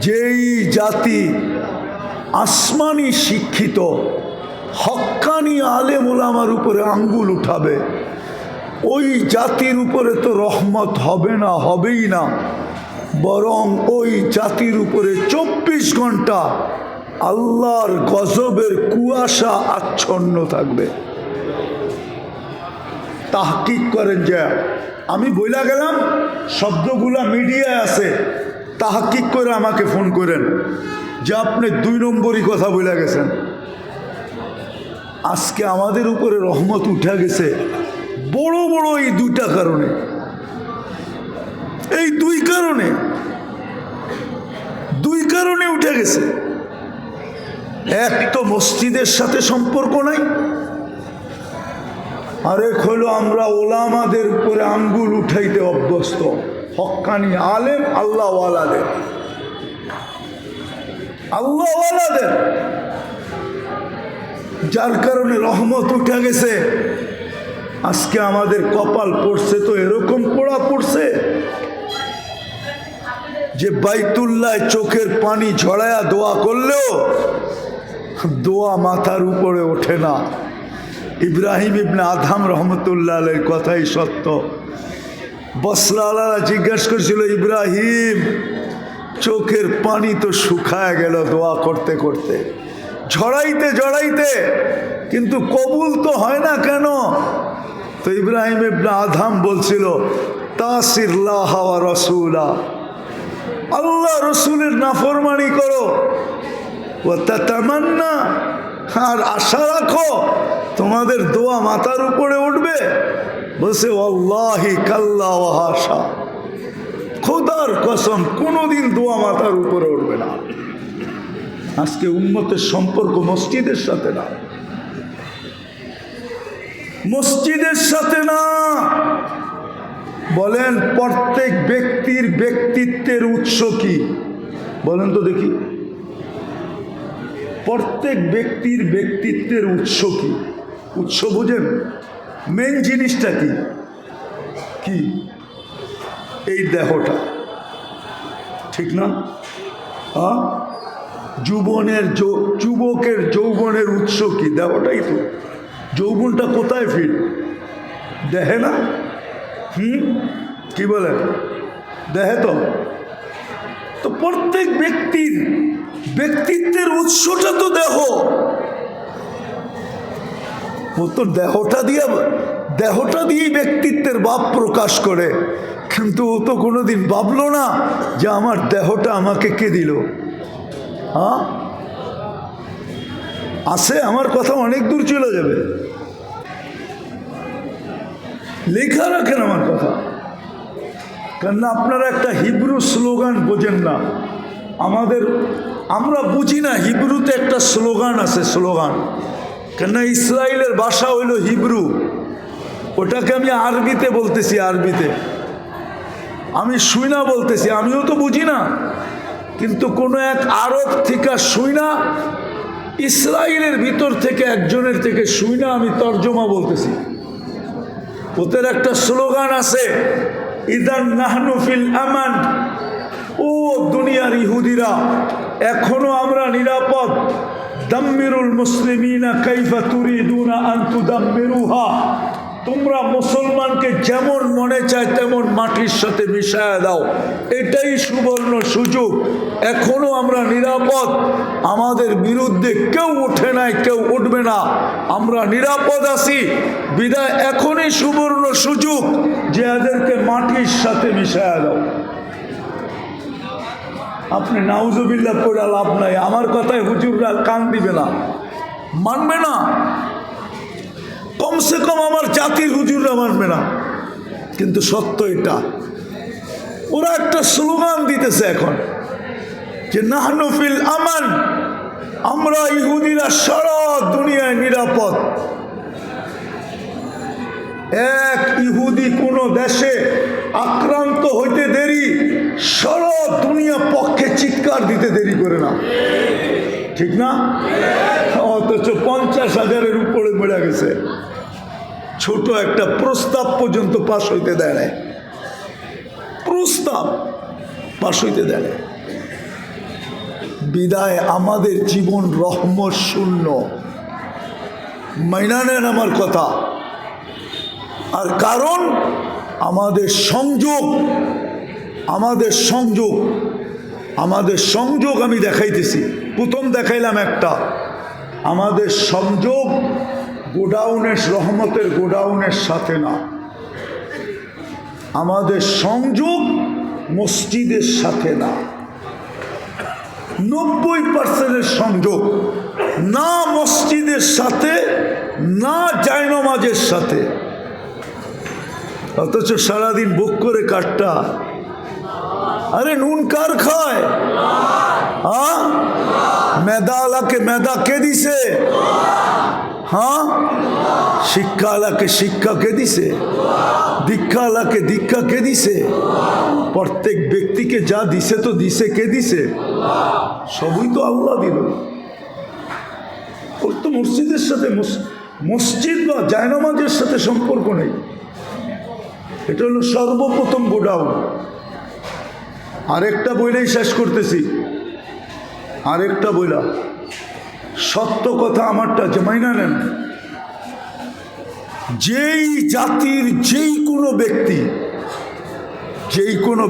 যেই জাতি আসমানি শিক্ষিত হক্কানি আলেম ওলামার উপরে আঙ্গুল উঠাবে, ওই জাতির উপরে তো রহমত হবে না, হবেই না, বরং ওই জাতির উপরে 24 ঘন্টা আল্লাহর গজবের কুয়াশা আচ্ছন্ন থাকবে। তাহকিক করেন যে আমি বইলা গেলাম, শব্দগুলা মিডিয়ায় আছে, তাহকিক করে আমাকে ফোন করেন যে আপনি 2 নম্বরই কথা বইলা গেছেন। আজকে আমাদের উপরে রহমত উঠে গেছে বড় বড় এই 2টা কারণে, এই 2 কারণে উঠে গেছে। এক তো মসজিদের সাথে সম্পর্ক নাই, আরেক হলো আমরা ওলামাদের উপরে আঙ্গুল উঠাইতে অভ্যস্ত, হক্কানি আলেম আল্লাহওয়ালাদের, যার কারণে রহমত উঠে গেছে। আজকে আমাদের কপাল পড়ছে তো এরকম পোড়া পড়ছে যে বাইতুল্লাহ চোখের পানি ঝরায়া দোয়া করলেও দোয়া মাথার উপরে ওঠে না। ইব্রাহিম ইবনে আদহাম রহমতুল্লাহ আলাইহির কথাই সত্য। বসরাওয়ালারা জিজ্ঞাসা করছিল, ইব্রাহিম চোখের পানি তো শুকায় গেল দোয়া করতে করতে, ঝড়াইতে, কিন্তু কবুল তো হয় না কেন? তো ইব্রাহিম ইবনে আদহাম বলছিল, তাসিল্লাহ ওয়া রাসূলা, আল্লাহ রসুলের নাফরমানি করো, ওয়া তাতামান্না, আর আশা রাখো তোমাদের দোয়া মাথার উপরে উঠবে। বলছে ওয়াল্লাহি কাল্লা ওয়া হাশা, খোদার কসম কোনোদিন দোয়া মাথার উপরে উঠবে না। আজকে উম্মতের সম্পর্ক মসজিদের সাথে না, মসজিদের সাথে না। বলেন প্রত্যেক ব্যক্তির ব্যক্তিত্বের উৎস কি? বলেন তো দেখি, প্রত্যেক ব্যক্তির ব্যক্তিত্বের উৎস কি? উৎস বুঝেন? মেন জিনিসটা কি? কি? এই দেহটা, ঠিক না? হ্যাঁ, যুবকের যৌবনের উৎস কি? দেহটাই তো। যৌবনটা কোথায় ফিট? দেহে না? কি বলেন? দেহে তো। তো প্রত্যেক ব্যক্তির ব্যক্তিত্বের উৎসটা তো দেহ। ও তো দেহটা দিয়ে ব্যক্তিত্বের ভাব প্রকাশ করে, কিন্তু ও তো কোনোদিন ভাবলো না যে আমার দেহটা আমাকে কে দিল। হ্যাঁ আছে, আমার কথা অনেক দূর চলে যাবে, লেখা রাখেন আমার কথা। কেননা আপনারা একটা হিব্রু স্লোগান বোঝেন না, আমরা বুঝি না। হিব্রুতে একটা স্লোগান আছে, স্লোগান। কেননা ইসরায়েলের ভাষা হইল হিব্রু, ওটাকে আমি আরবিতে বলতেছি, আরবিতে আমি শুইনা বলতেছি, আমিও তো বুঝি না, কিন্তু কোনো এক আরব থেকে শুইনা, ইসরায়েলের ভিতর থেকে একজনের থেকে শুইনা আমি তর্জমা বলতেছি। ওদের একটা স্লোগান আছে, ইদান নাহনু ফিল আমান, ও দুনিয়ার ইহুদিরা এখনো আমরা নিরাপদ। দাম্মিরুল মুসলিমিনা কাইফা তুরিদুনা আন তুদাম্মিরুহা, তোমরা মুসলমানকে যেমন মনে চায় তেমন মাটির সাথে মিশায়া দাও, এটাই সুবর্ণ সুযোগ। এখনো আমরা নিরাপদ, আমাদের বিরুদ্ধে কেউ ওঠে নাই, কেউ উঠবে না, আমরা নিরাপদ আছি। বিদায় এখনই সুবর্ণ সুযোগ যে এদেরকে মাটির সাথে মিশায়া দাও। আপনি নাউজুবিল্লাহ পড়ে লাভ নাই, আমার কথায় হুজুররা কান দিবে না, মানবে না, কমসে কম আমার জাতির হুজুররা মানবে না। কিন্তু সত্য এটা, ওরা একটা স্লোগান দিতেছে এখন যে নাহনু ফিল আমান, আমরা ইহুদিরা সারা দুনিয়ায় নিরাপদ। এক ইহুদি কোন দেশে আক্রান্ত হইতে দেরি, সারা দুনিয়া পক্ষে চিৎকার দিতে দেরি করে না, ঠিক না? অথচ 50,000-এর উপরে মরে গেছে, ছোট একটা প্রস্তাব পর্যন্ত পাশ হইতে দেয় না, প্রস্তাব পাশ হইতে দেয় না। বিদায় আমাদের জীবন রহমত শূন্য। মাইনা নেন আমার কথা। আর কারণ আমাদের সংযোগ আমি দেখাইতেছি। প্রথম দেখাইলাম একটা, আমাদের সংযোগ গোডাউনের, রহমতের গোডাউনের সাথে না, আমাদের সংযোগ মসজিদের সাথে না। 90% সংযোগ না মসজিদের সাথে, না জায়নামাজের সাথে। অথচ সারাদিন বুক করে কাটটা। আরে নুন কার খায়? হ্যাঁ, মেদা আলাকে মেদা কে দিছে? হ্যাঁ, শিক্ষা আলাকে শিক্ষা কে দিছে? দীক্ষা আলাকে দীক্ষা কে দিছে? প্রত্যেক ব্যক্তিকে যা দিছে তো দিছে কে দিছে? সবই তো আল্লাহ দিল। ওর তো মসজিদের সাথে, মসজিদ বা জায়নামাজের সাথে সম্পর্ক নেই। এটা হলো সর্বপ্রথম গোডাউন। আরেকটা বইলেই শেষ করতেছি, আরেকটা বইলা সত্য কথা আমারটা যে মাইনা নেন। যেই জাতির যেই কোনো ব্যক্তি, যেই কোনো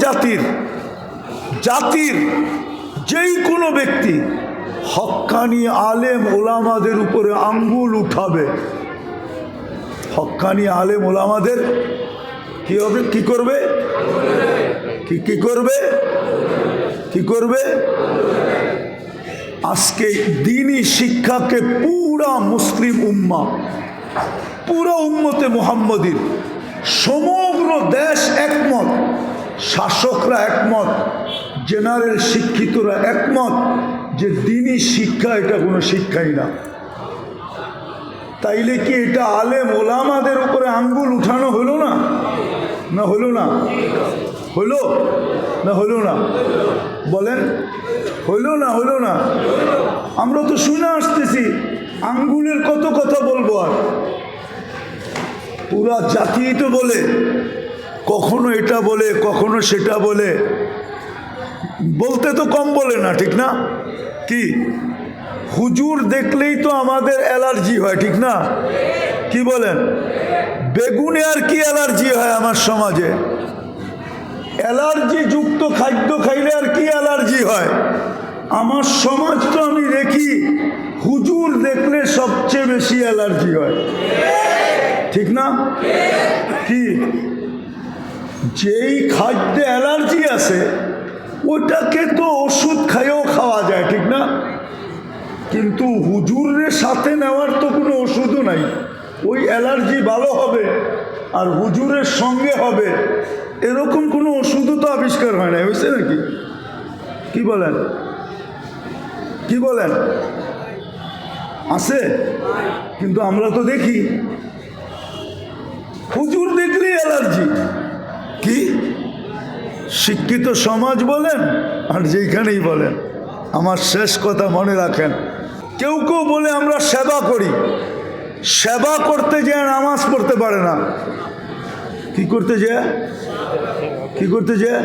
জাতির যেই কোনো ব্যক্তি হক্কানি আলেম ওলামাদের উপরে আঙ্গুল উঠাবে, হক্কানি আলেম ওলামাদের কি হবে? কি করবে? কি করবে? আজকে দ্বীনি শিক্ষাকে পুরা মুসলিম উম্মা, পুরা উম্মতে মুহাম্মদীর সমগ্র দেশ একমত, শাসকরা একমত, জেনারেল শিক্ষিতরা একমত যে দ্বীনি শিক্ষা এটা কোনো শিক্ষাই না। তাইলে কি এটা আলেম ওলামাদের উপরে আঙ্গুল উঠানো হলো না? না হলো না? হলো না? হলো না? বলেন, হলো না? হলো না? আমরা তো শুনে আসতেছি, আঙ্গুলের কত কথা বলবো আর। পুরা জাতি তো বলে, কখনো এটা বলে, কখনো সেটা বলে, বলতে তো কম বলে না, ঠিক না? কি হুজুর দেখলেই তো আমাদের অ্যালার্জি হয়, ঠিক না? কি বলেন? বেগুনে আর কি অ্যালার্জি হয় আমার সমাজে? অ্যালার্জি যুক্ত খাদ্য খাইলে আর কি অ্যালার্জি হয় আমার সমাজ? তো আমি দেখি হুজুর দেখলে সবচেয়ে বেশি অ্যালার্জি হয়, ঠিক না? কি যেই খাদ্যে অ্যালার্জি আছে ওটাকে তো ওষুধ খাইয়েও খাওয়া যায়, ঠিক না? কিন্তু হুজুরের সাথে নেওয়ার তো কোনো ওষুধও নাই। ওই অ্যালার্জি ভালো হবে আর হুজুরের সঙ্গে হবে, এরকম কোনো ওষুধও তো আবিষ্কার হয় না, হয়েছে নাকি? কি বলেন? কি বলেন? আছে? কিন্তু আমরা তো দেখি হুজুর দেখলেই অ্যালার্জি। কি শিক্ষিত সমাজ বলেন আর যেখানেই বলেন, আমার শেষ কথা মনে রাখেন, কেউ কেউ বলে আমরা সেবা করি, সেবা করতে যেয়ে নামাজ পড়তে পারে না। কি করতে যেয়ে? কি করতে যেয়ে?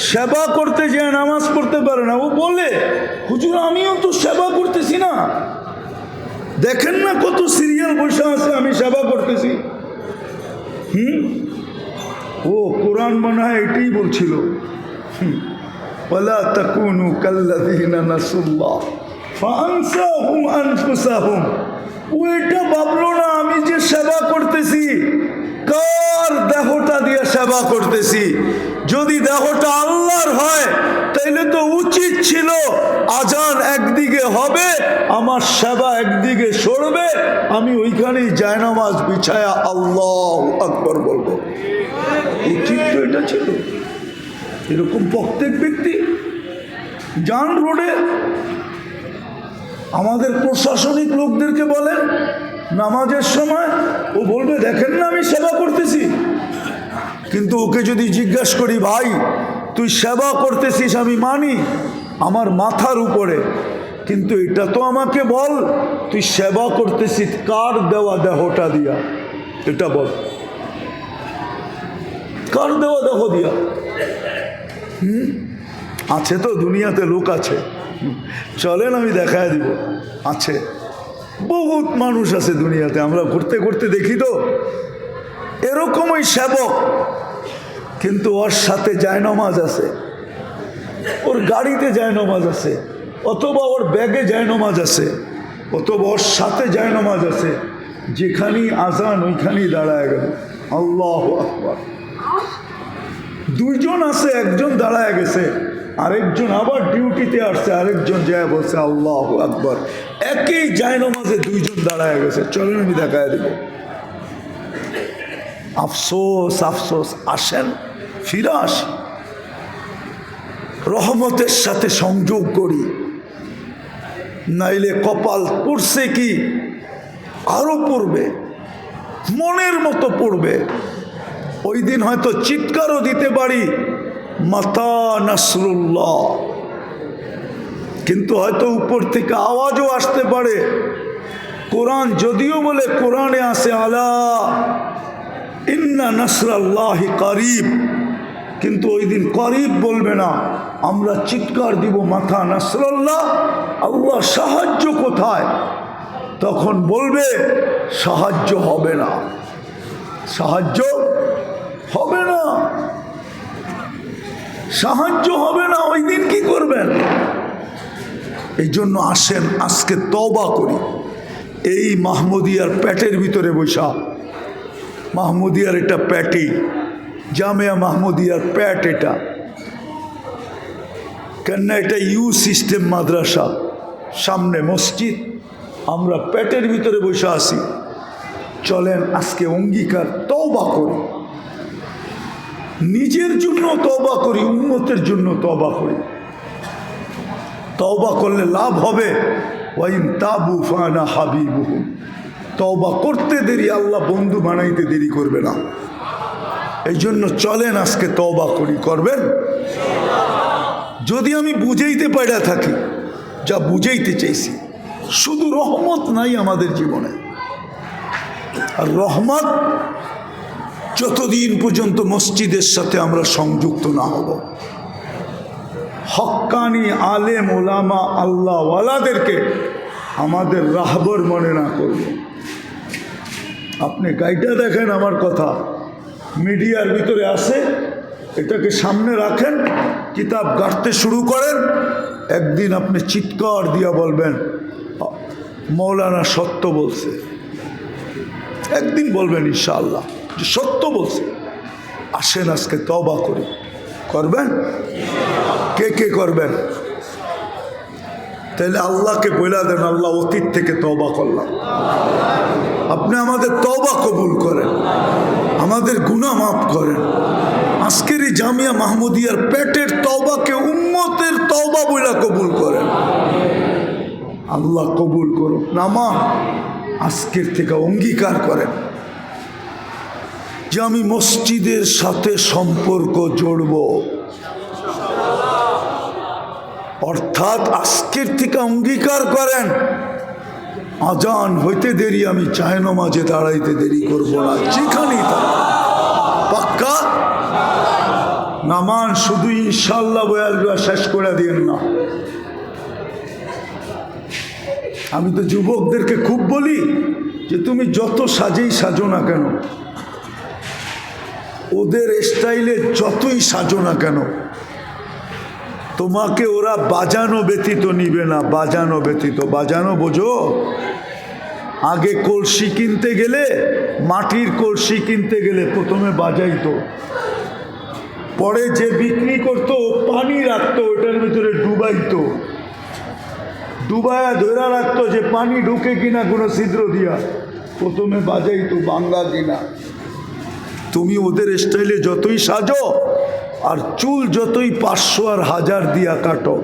সেবা করতে যেয়ে নামাজ পড়তে পারে না। ও বলে হুজুর আমিও তো সেবা করতেছি না, দেখেন না কত সিরিয়াল বসে আছে, আমি সেবা করতেছি। ও কোরআন মনে হয় এটাই বলছিল, ওয়ালা তাকুনু কাল্লাযীনা নাসুল্লাহ ফাআনসাহুম আনফুসাহুম। ওইটা ভাবলো না আমি যে সেবা করতেছি, কার দেহটা দিয়ে সেবা করতেছি। যদি দেহটা আল্লাহর হয় তাইলে তো উচিত ছিল আজান একদিকে হবে, আমার সেবা একদিকে সরবে, আমি ওইখানেই জায়নামাজ বিছায়া আল্লাহু আকবার বলবো। উচিত তো এটা ছিল। এরকম প্রত্যেক ব্যক্তি যান রোডে, আমাদের প্রশাসনিক লোকদেরকে বলেন নামাজের সময়, ও বলবে দেখেন না আমি সেবা করতেছি। কিন্তু ওকে যদি জিজ্ঞাসা করি, ভাই তুই সেবা করতেছিস আমি মানি আমার মাথার উপরে, কিন্তু এটা তো আমাকে বল তুই সেবা করতেছিস কার দেওয়া দেহটা দিয়া, এটা বল, কার দেওয়া দেহ দিয়া? আছে তো, দুনিয়াতে লোক আছে, চলেন আমি দেখায় দিব। আছে, বহুত মানুষ আছে দুনিয়াতে, আমরা ঘুরতে ঘুরতে দেখি তো এরকমই সেবক, কিন্তু ওর সাথে জায়নামাজ আছে, ওর গাড়িতে জায়নামাজ আছে, অথবা ওর ব্যাগে জায়নামাজ আছে, অথবা ওর সাথে জায়নামাজ আছে, যেখানেই আজান ওইখানেই দাঁড়ায় গেল আল্লাহু আকবার। দুইজন আছে, একজন দাঁড়ায় গেছে, আরেকজন আবার ডিউটিতে আসছে, আরেকজন যায় বলছে আল্লাহু আকবার। একই জায়নামাজে দুইজন দাঁড়ায় গেছে। চলেন আমি দেখায় দেব। আফসোস আফসোস, আসেন ফিরে আসি, রহমতের সাথে সংযোগ করি, নাইলে কপাল পড়ছে কি আরো পড়বে, মনের মতো পড়বে। ওই দিন হয়তো চিৎকারও দিতে পারি মাতা নাসরুল্লাহ, কিন্তু হয়তো উপর থেকে আওয়াজও আসতে পারে। কোরআন যদিও বলে, কোরআনে আছে আলা ইন্না নাসরাল্লাহি করিব, কিন্তু ওই দিন করিব বলবে না, আমরা চিৎকার দিব মাথা নাসরাল্লাহ, আল্লাহ সাহায্য কোথায়? তখন বলবে সাহায্য হবে না, সাহায্য হবে না, সাহায্য হবে না। ওই দিন কি করবেন? এই জন্য আসেন আজকে তওবা করি। এই মাহমুদিয়ার প্যাটের ভিতরে বৈশা, মাহমুদিয়ার এটা প্যাটি, জামিয়া মাহমুদিয়ার প্যাট এটা, কেননা এটা ইউ সিস্টেম মাদ্রাসা, সামনে মসজিদ, আমরা প্যাটের ভিতরে বসে আছি। চলেন আজকে অঙ্গীকার, তওবা করি, নিজের জন্য তওবা করি, উম্মতের জন্য তওবা করি। তওবা করলে লাভ হবে, ওয়াইন তাবু ফানা হাবিবুহুম, তওবা করতে দেরি, আল্লাহ বন্ধু বানাইতে দেরি করবে না। এই জন্য চলেন আজকে তওবা করি। করবেন? যদি আমি বুঝাইতে পারা থাকি যা বুঝাইতে চাইছি, শুধু রহমত নাই আমাদের জীবনে, আর রহমত যতদিন পর্যন্ত মসজিদের সাথে আমরা সংযুক্ত না হব, হক্কানি আলেম ওলামা আল্লাহ ওয়ালাদেরকে আমাদের রাহবর মনে না করব। আপনি গাইটা দেখেন, আমার কথা মিডিয়ার ভিতরে আসে, এটাকে সামনে রাখেন, কিতাব গাঁটতে শুরু করেন, একদিন আপনি চিৎকার দিয়া বলবেন মৌলানা সত্য বলছে, একদিন বলবেন ইনশাআল্লাহ যে সত্য বলছে। আসেন আজকে তওবা করি। করবেন? কে কে করবেন? তাহলে আল্লাহকে বলে দেন, আল্লাহ অতীত থেকে তওবা করলাম, আপনি আমাদের তওবা কবুল করেন, আমাদের গুনাহ মাফ করেন। আজকের এই জামিয়া মাহমুদিয়ার পেটের তওবাকে উম্মতের তওবা বইলা কবুল করেন, আল্লাহ কবুল করুন। নামা আজকের থেকে অঙ্গীকার করেন যে আমি মসজিদের সাথে সম্পর্ক জড়ব, অর্থাৎ আজকের থেকে অঙ্গীকার করেন আজান হইতে দেরি আমি জায়নামাজে দাঁড়াইতে দেরি করব না, যেখানেই তা পাক্কা। নামান শুধু ইনশাল্লাহ বয়াল শেষ করে দিয়েন না। আমি তো যুবকদেরকে খুব বলি যে তুমি যত সাজেই সাজো না কেন, ওদের স্টাইলে যতই সাজো না কেন, তোমাকে ওরা বাজানো ব্যতীত নিবে না, বাজানো ব্যতীত। বাজানো বোঝো? আগে কলসি কিনতে গেলে, মাটির কলসি কিনতে গেলে প্রথমে বাজাইতো, পরে যে বিক্রি করতো পানি রাখতো, ওটার ভিতরে ডুবাইতো, ডুবায়া ধরে রাখতো যে পানি ঢুকে কিনা কোনো ছিদ্র দিয়া, প্রথমে বাজাইতো বাংলা কিনা। তুমি ওদের স্টাইলে যতই সাজো আর চুল যতই 500 আর 1000 দিয়া কাটো,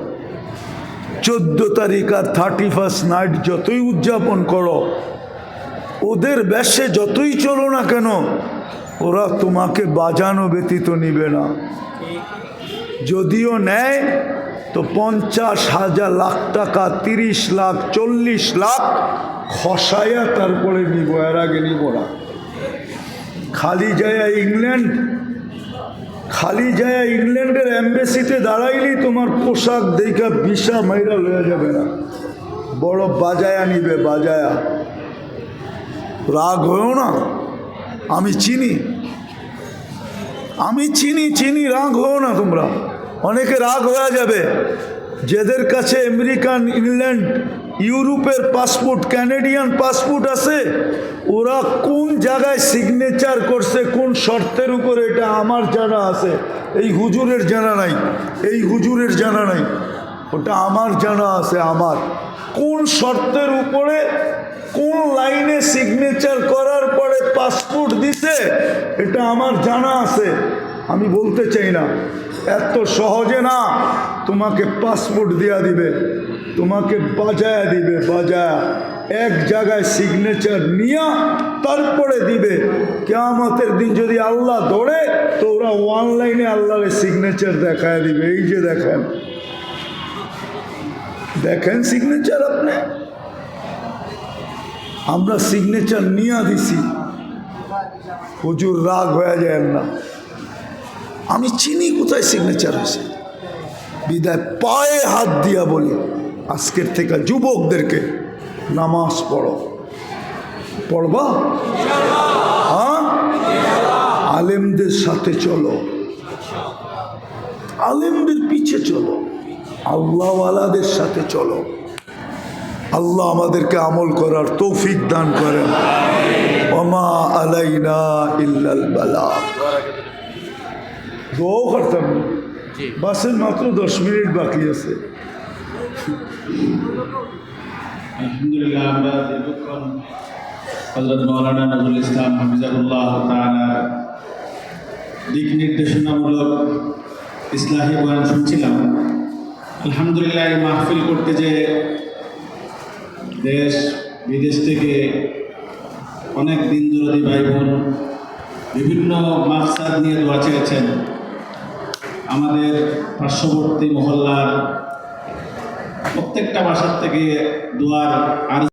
14 তারিখ আর 31 নাইট যতই উদযাপন করো, ওদের বেশে যতই চলো না কেন, ওরা তোমাকে বাজানো ব্যতীত নিবে না। যদিও নেয় তো 50,000 লাখ টাকা, 30 লাখ 40 লাখ খসাইয়া তারপরে নিব, এর আগে নিব না। খালি যায় ইংল্যান্ড খালি যায় ইংল্যান্ডের এম্বাসিতে দাঁড়াইলেই তোমার পোশাক দেখা ভিসা মাইরা লয়ে যাবে না, বড় বাজায়া নিবে, বাজায়া। রাগ হয়েও না, আমি চিনি, চিনি, রাগ হয়েও না তোমরা। অনেকে রাগ হয়ে যাবে, যাদের কাছে আমেরিকান, ইংল্যান্ড, ইউরোপের পাসপোর্ট, ক্যানাডিয়ান পাসপোর্ট আছে, ওরা কোন জায়গায় সিগনেচার করছে, কোন শর্তের উপরে, এটা আমার জানা আছে, এই হুজুরের জানা নাই, ওটা আমার জানা আছে। আমার কোন শর্তের উপরে, কোন লাইনে সিগনেচার করার পরে পাসপোর্ট দিছে, এটা আমার জানা আছে। আমি বলতে চাই না, এত সহজে না তোমাকে পাসপোর্ট দেয়া দিবে, তোমাকে বাজায়া দিবে, বাজায়া এক জায়গায় সিগনেচার নিয়া তারপরে দিবে। কিয়ামতের দিন যদি আল্লাহ ধরে, তো ওরা অনলাইনে আল্লাহর সিগনেচার দেখায় দিবে। এই যে দেখেন সিগনেচার, আপনি, আমরা সিগনেচার নিয়ে দিছি। হুজুর রাগ হয়ে যায় না, আমি চিনি কোথায় সিগনেচার হয়েছে। বিদায় পায়ে হাত দিয়া বলি, আজকের থেকে যুবকদেরকে নামাজ পড়ো, পড়বা? হ্যাঁ, আলেমদের সাথে চলো, আলেমদের পিছে চলো, আল্লাহওয়ালাদের সাথে চলো। আল্লাহ আমাদেরকে আমল করার তৌফিক দান করেন। ওমা আলাইনা ইল্লাল বালাগ। দোয়াও করতাম না, বাসের মাত্র 10 মিনিট বাকি আছে। আলহামদুলিল্লাহ, আমরা দীর্ঘক্ষণ হযরত মাওলানা নজরুল ইসলাম হাফিজাহুল্লাহ তাআলা দিক নির্দেশনামূলক ইসলাহি বয়ান শুনছিলাম। আলহামদুলিল্লাহ, এই মাহফিল করতে যে দেশ বিদেশ থেকে অনেক দিন দরদি ভাই বোন বিভিন্ন মাকসাদ নিয়ে দোয়া চেয়েছেন। আমাদের পার্শ্ববর্তী মহল্লার প্রত্যেকটা বাসার থেকে দোয়ার আর